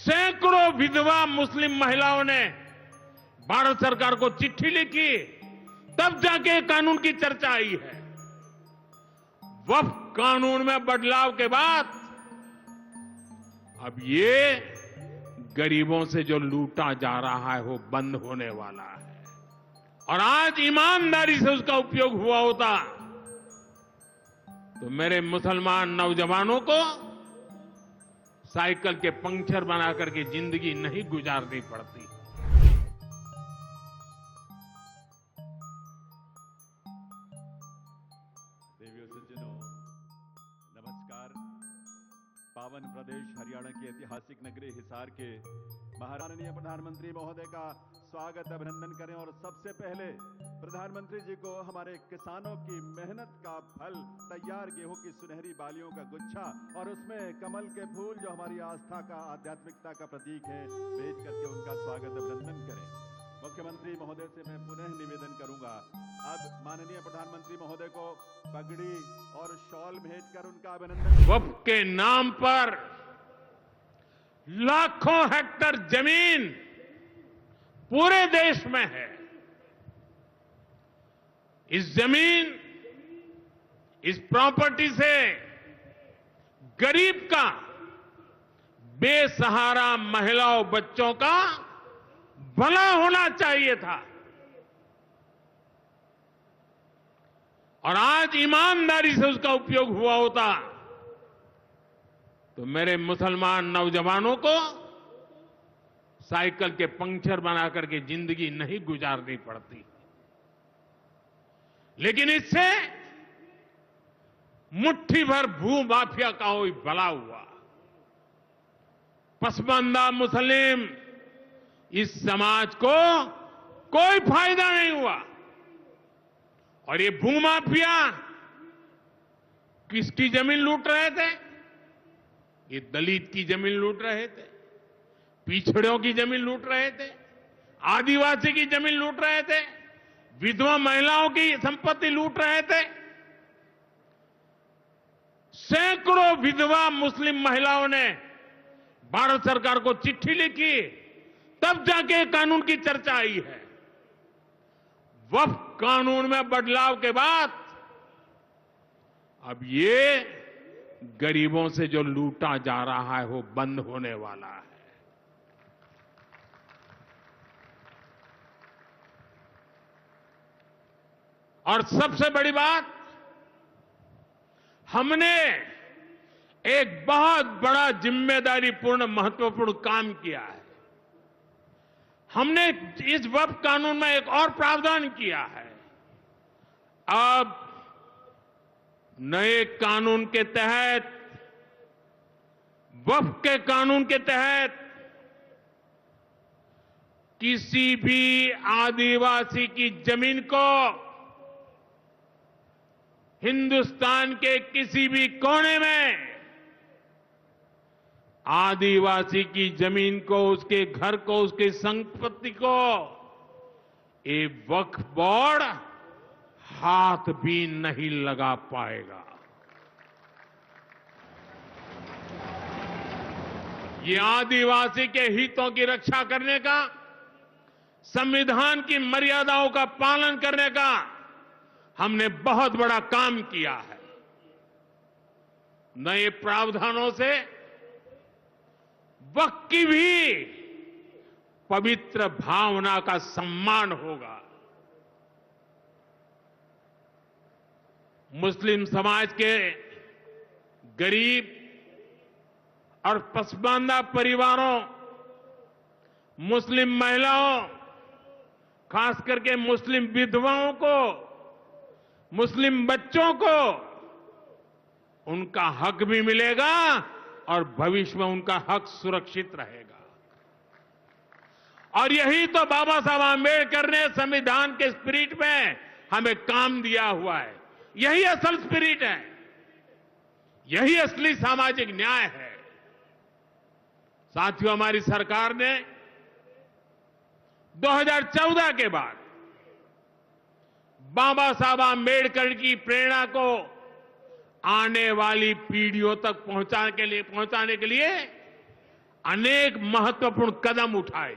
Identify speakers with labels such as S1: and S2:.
S1: सैकड़ों विधवा मुस्लिम महिलाओं ने भारत सरकार को चिट्ठी लिखी, तब जाके कानून की चर्चा आई है। वक्फ कानून में बदलाव के बाद अब ये गरीबों से जो लूटा जा रहा है वो बंद होने वाला है। और आज ईमानदारी से उसका उपयोग हुआ होता तो मेरे मुसलमान नौजवानों को साइकिल के पंक्चर बना करके जिंदगी नहीं गुजारनी पड़ती।
S2: देवियों सज्जनों, नमस्कार। पावन प्रदेश हरियाणा की ऐतिहासिक नगरी हिसार के महारानीय प्रधानमंत्री महोदय का स्वागत अभिनंदन करें। और सबसे पहले प्रधानमंत्री जी को हमारे किसानों की मेहनत का फल, तैयार गेहूं की सुनहरी बालियों का गुच्छा और उसमें कमल के फूल जो हमारी आस्था का, आध्यात्मिकता का प्रतीक है, भेज करके उनका स्वागत अभिनंदन करें। मुख्यमंत्री महोदय से मैं पुनः निवेदन करूंगा, अब माननीय प्रधानमंत्री महोदय को पगड़ी और शॉल भेजकर उनका अभिनंदन।
S1: वक्फ के नाम पर लाखों हेक्टेयर जमीन पूरे देश में है। इस जमीन, इस प्रॉपर्टी से गरीब का, बेसहारा महिलाओं, बच्चों का भला होना चाहिए था। और आज ईमानदारी से उसका उपयोग हुआ होता तो मेरे मुसलमान नौजवानों को साइकिल के पंक्चर बना करके जिंदगी नहीं गुजारनी पड़ती। लेकिन इससे मुट्ठी भर भू माफिया का ही भला हुआ। पसमानदा मुस्लिम इस समाज को कोई फायदा नहीं हुआ। और ये भूमाफिया किसकी जमीन लूट रहे थे? ये दलित की जमीन लूट रहे थे, पिछड़ों की जमीन लूट रहे थे, आदिवासी की जमीन लूट रहे थे, विधवा महिलाओं की संपत्ति लूट रहे थे। सैकड़ों विधवा मुस्लिम महिलाओं ने भारत सरकार को चिट्ठी लिखी, तब जाके कानून की चर्चा आई है। वक्फ कानून में बदलाव के बाद अब ये गरीबों से जो लूटा जा रहा है वो बंद होने वाला है। और सबसे बड़ी बात, हमने एक बहुत बड़ा जिम्मेदारीपूर्ण, महत्वपूर्ण काम किया है। हमने इस वक्फ कानून में एक और प्रावधान किया है। अब नए कानून के तहत, वक्फ के कानून के तहत किसी भी आदिवासी की जमीन को हिंदुस्तान के किसी भी कोने में, आदिवासी की जमीन को, उसके घर को, उसकी संपत्ति को ये वक्फ बोर्ड हाथ भी नहीं लगा पाएगा। ये आदिवासी के हितों की रक्षा करने का, संविधान की मर्यादाओं का पालन करने का हमने बहुत बड़ा काम किया है। नए प्रावधानों से वक्फ की भी पवित्र भावना का सम्मान होगा। मुस्लिम समाज के गरीब और पसमानदा परिवारों, मुस्लिम महिलाओं, खास करके मुस्लिम विधवाओं को, मुस्लिम बच्चों को उनका हक भी मिलेगा और भविष्य में उनका हक सुरक्षित रहेगा। और यही तो बाबा साहब आंबेडकर ने संविधान के स्पिरिट में हमें काम दिया हुआ है। यही असल स्पिरिट है, यही असली सामाजिक न्याय है। साथियों, हमारी सरकार ने 2014 के बाद बाबा साहब आंबेडकर की प्रेरणा को आने वाली पीढ़ियों तक पहुंचाने के लिए अनेक महत्वपूर्ण कदम उठाए।